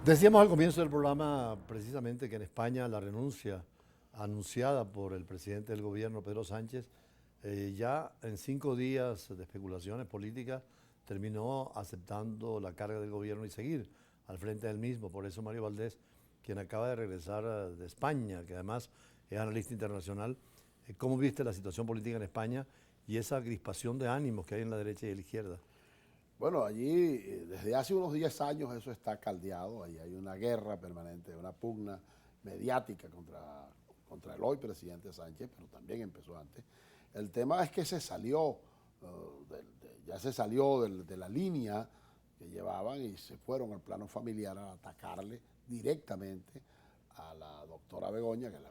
Decíamos al comienzo del programa precisamente que en España la renuncia anunciada por el presidente del gobierno, Pedro Sánchez, ya en 5 días de especulaciones políticas terminó aceptando la carga del gobierno y seguir al frente del mismo. Por eso Mario Valdés, quien acaba de regresar de España, que además es analista internacional, ¿cómo viste la situación política en España y esa crispación de ánimos que hay en la derecha y en la izquierda? Bueno, allí desde hace unos 10 años eso está caldeado, ahí hay una guerra permanente, una pugna mediática contra el hoy presidente Sánchez, pero también empezó antes. El tema es que se salió, ya se salió de la línea que llevaban y se fueron al plano familiar a atacarle directamente a la doctora Begoña, que es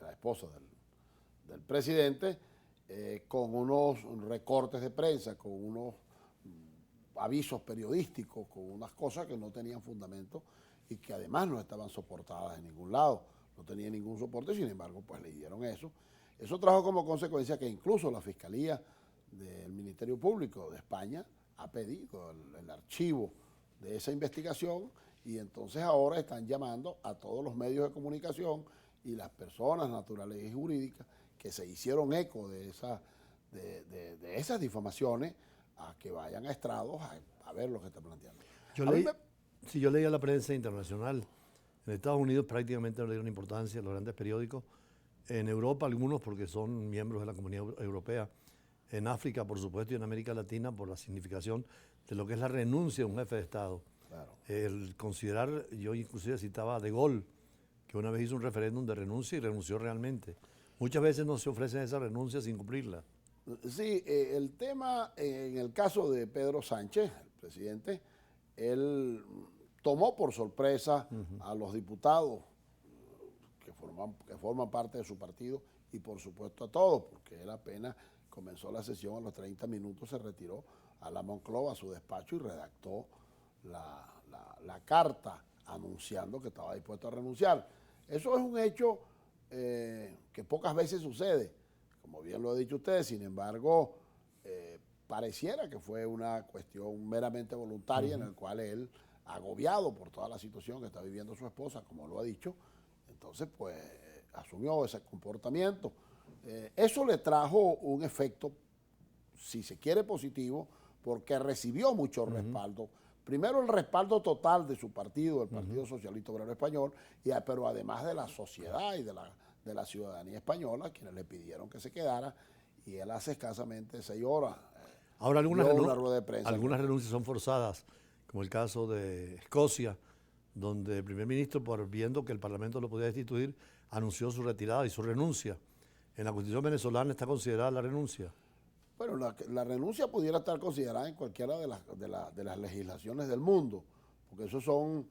la esposa del presidente, con unos recortes de prensa, con unos avisos periodísticos, con unas cosas que no tenían fundamento y que además no estaban soportadas en ningún lado, no tenían ningún soporte, sin embargo, pues le dieron eso. Eso trajo como consecuencia que incluso la Fiscalía del Ministerio Público de España ha pedido el archivo de esa investigación y entonces ahora están llamando a todos los medios de comunicación y las personas naturales y jurídicas que se hicieron eco de esas difamaciones a que vayan a estrados a ver lo que está planteando. Yo A mí leí, me, si yo leía la prensa internacional, en Estados Unidos prácticamente no le dieron importancia a los grandes periódicos, en Europa algunos porque son miembros de la Comunidad Europea, en África por supuesto y en América Latina por la significación de lo que es la renuncia de un jefe de Estado. claro. El considerar, yo inclusive citaba a De Gaulle, que una vez hizo un referéndum de renuncia y renunció realmente. Muchas veces no se ofrecen esas renuncias sin cumplirla. Sí, el tema en el caso de Pedro Sánchez, el presidente, él tomó por sorpresa a los diputados que forman parte de su partido y por supuesto a todos, porque él apenas comenzó la sesión, a los 30 minutos se retiró a la Monclova, a su despacho y redactó la carta anunciando que estaba dispuesto a renunciar. Eso es un hecho que pocas veces sucede, como bien lo ha dicho usted, sin embargo, pareciera que fue una cuestión meramente voluntaria en la cual él, agobiado por toda la situación que está viviendo su esposa, como lo ha dicho, entonces pues asumió ese comportamiento. Eso le trajo un efecto, si se quiere, positivo, porque recibió mucho respaldo. Primero el respaldo total de su partido, el Partido Socialista Obrero Español, pero además de la sociedad y de la ciudadanía española, quienes le pidieron que se quedara, y él hace escasamente 6 horas Ahora dio una rueda de prensa. algunas renuncias son forzadas, como el caso de Escocia, donde el primer ministro, por viendo que el Parlamento lo podía destituir, anunció su retirada y su renuncia. En la Constitución venezolana está considerada la renuncia. Bueno, la renuncia pudiera estar considerada en cualquiera de las legislaciones del mundo, porque esos son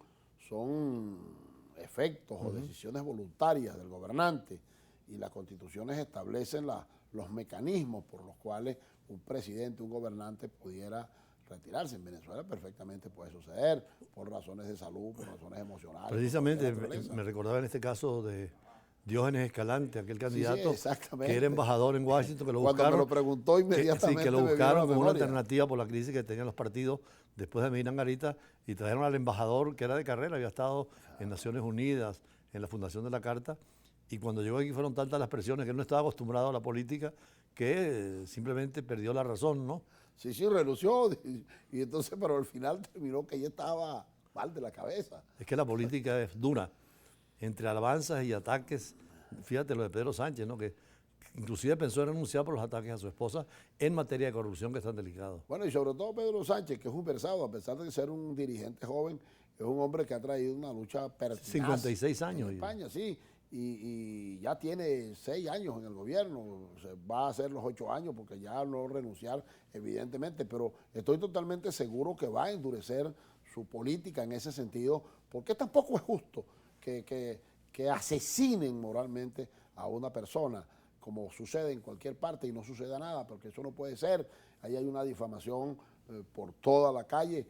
efectos o decisiones voluntarias del gobernante y las constituciones establecen los mecanismos por los cuales un presidente, un gobernante pudiera retirarse. En Venezuela perfectamente puede suceder por razones de salud, por razones emocionales. Precisamente me recordaba en este caso de Diógenes Escalante, aquel candidato que era embajador en Washington, que lo Cuando buscaron. me lo preguntó inmediatamente Sí, que lo me vino a la buscaron como una memoria. alternativa por la crisis que tenían los partidos después de Medina Angarita y trajeron al embajador que era de carrera, había estado en Naciones Unidas, en la fundación de la Carta, y cuando llegó aquí fueron tantas las presiones que él no estaba acostumbrado a la política que simplemente perdió la razón, ¿no? Sí, renunció y entonces, pero al final terminó que ella estaba mal de la cabeza. Es que la política es dura, entre alabanzas y ataques. Fíjate lo de Pedro Sánchez, ¿no? Que inclusive pensó en renunciar por los ataques a su esposa en materia de corrupción, que es tan delicado. Bueno, y sobre todo Pedro Sánchez, que es un versado, a pesar de ser un dirigente joven, es un hombre que ha traído una lucha pertinaz 56 años. en España, sí, y ya tiene 6 años en el gobierno, va a hacer los 8 años porque ya no renunciar, evidentemente, pero estoy totalmente seguro que va a endurecer su política en ese sentido, porque tampoco es justo que asesinen moralmente a una persona, como sucede en cualquier parte y no suceda nada, porque eso no puede ser. Ahí hay una difamación por toda la calle.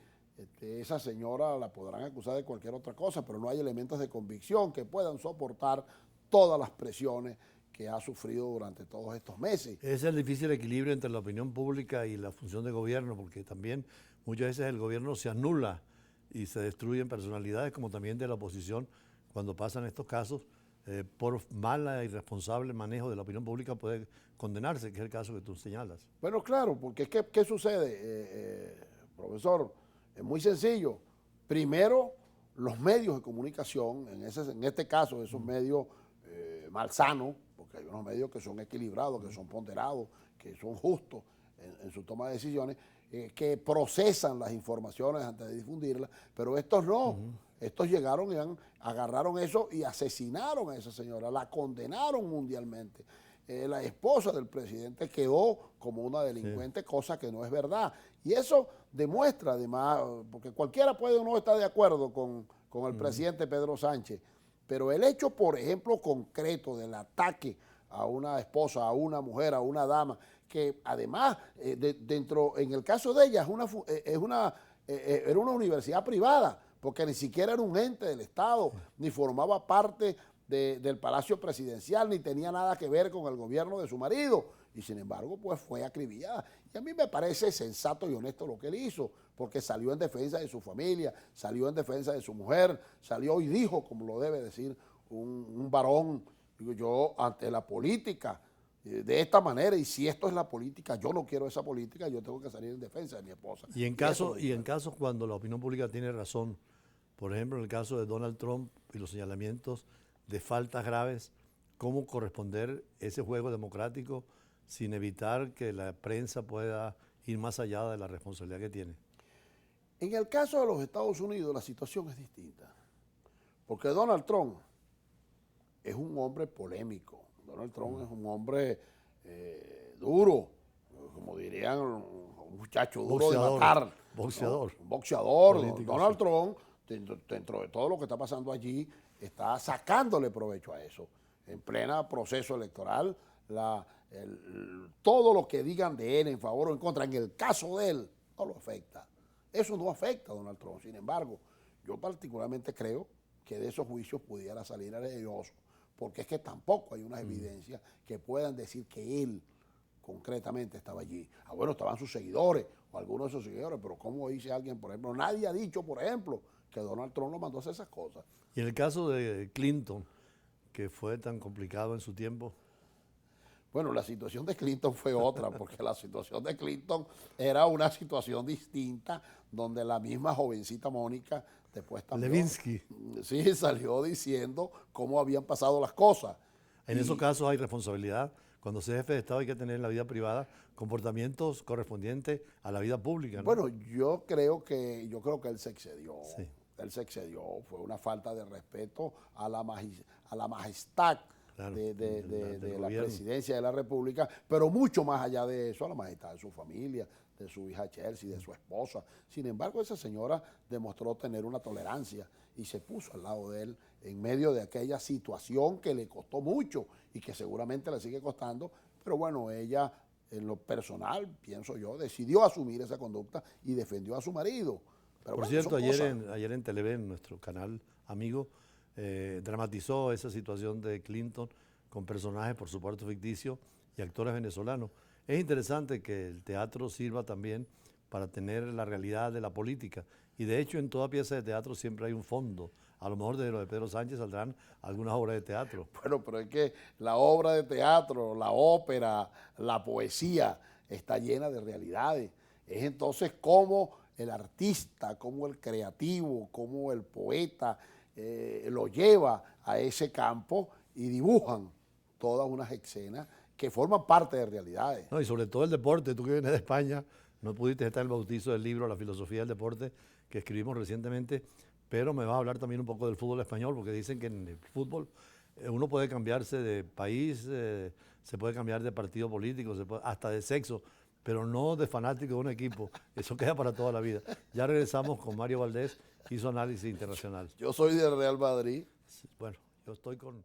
Esa señora la podrán acusar de cualquier otra cosa, pero no hay elementos de convicción que puedan soportar todas las presiones que ha sufrido durante todos estos meses. Ese es el difícil equilibrio entre la opinión pública y la función de gobierno, porque también muchas veces el gobierno se anula y se destruyen personalidades, como también de la oposición, cuando pasan estos casos, por mala y irresponsable manejo de la opinión pública puede condenarse, que es el caso que tú señalas. Bueno, claro, porque ¿qué sucede, profesor? Es muy sencillo. Primero, los medios de comunicación, en este caso, esos medios malsanos, porque hay unos medios que son equilibrados, que son ponderados, que son justos en su toma de decisiones, que procesan las informaciones antes de difundirlas, pero estos no. Estos llegaron y agarraron eso y asesinaron a esa señora, la condenaron mundialmente. La esposa del presidente quedó como una delincuente, cosa que no es verdad. Y eso demuestra además, porque cualquiera puede o no estar de acuerdo con el presidente Pedro Sánchez, pero el hecho, por ejemplo, concreto del ataque a una esposa, a una mujer, a una dama, que además, en el caso de ella, era una universidad privada, porque ni siquiera era un ente del Estado, ni formaba parte del Palacio Presidencial, ni tenía nada que ver con el gobierno de su marido, y sin embargo, pues fue acribillada. Y a mí me parece sensato y honesto lo que él hizo, porque salió en defensa de su familia, salió en defensa de su mujer, salió y dijo, como lo debe decir un varón, digo yo, ante la política, de esta manera, y si esto es la política, yo no quiero esa política, yo tengo que salir en defensa de mi esposa. Y en casos cuando la opinión pública tiene razón, por ejemplo, en el caso de Donald Trump y los señalamientos de faltas graves, ¿cómo corresponder ese juego democrático sin evitar que la prensa pueda ir más allá de la responsabilidad que tiene? En el caso de los Estados Unidos la situación es distinta, porque Donald Trump es un hombre polémico. Donald Trump es un hombre duro, como dirían, un muchacho duro de matar. Boxeador. ¿No? Un boxeador. Político, Donald sí. Trump, dentro de todo lo que está pasando allí, está sacándole provecho a eso. En plena proceso electoral, todo lo que digan de él en favor o en contra, en el caso de él, no lo afecta. Eso no afecta a Donald Trump. Sin embargo, yo particularmente creo que de esos juicios pudiera salir airoso, porque es que tampoco hay unas evidencias que puedan decir que él concretamente estaba allí. Bueno, estaban sus seguidores o algunos de sus seguidores, pero ¿cómo dice alguien, por ejemplo? Nadie ha dicho, por ejemplo, que Donald Trump lo mandó a hacer esas cosas. Y en el caso de Clinton, que fue tan complicado en su tiempo. Bueno, la situación de Clinton fue otra, porque la situación de Clinton era una situación distinta, donde la misma jovencita Mónica después también Lewinsky. Sí, salió diciendo cómo habían pasado las cosas. En esos casos hay responsabilidad. Cuando se es jefe de Estado hay que tener en la vida privada comportamientos correspondientes a la vida pública, ¿no? Bueno, yo creo que él se excedió. Sí. Él se excedió. Fue una falta de respeto a la majestad, Claro, de la presidencia de la República, pero mucho más allá de eso, a la majestad de su familia, de su hija Chelsea, de su esposa. Sin embargo, esa señora demostró tener una tolerancia y se puso al lado de él en medio de aquella situación que le costó mucho y que seguramente le sigue costando, pero bueno, ella en lo personal, pienso yo, decidió asumir esa conducta y defendió a su marido. Pero Por bueno, cierto, son ayer en Televen, nuestro canal amigo, dramatizó esa situación de Clinton con personajes, por supuesto, ficticios y actores venezolanos. Es interesante que el teatro sirva también para tener la realidad de la política. Y de hecho, en toda pieza de teatro siempre hay un fondo. A lo mejor de lo de Pedro Sánchez saldrán algunas obras de teatro. Bueno, pero es que la obra de teatro, la ópera, la poesía está llena de realidades. Es entonces cómo el artista, cómo el creativo, cómo el poeta lo lleva a ese campo y dibujan todas unas escenas que forman parte de realidades. No, y sobre todo el deporte. Tú que vienes de España, no pudiste estar en el bautizo del libro La filosofía del deporte que escribimos recientemente, pero me vas a hablar también un poco del fútbol español, porque dicen que en el fútbol uno puede cambiarse de país, se puede cambiar de partido político, hasta de sexo, pero no de fanático de un equipo. Eso queda para toda la vida. Ya regresamos con Mario Valdés y su análisis internacional. Yo soy del Real Madrid. Bueno, yo estoy con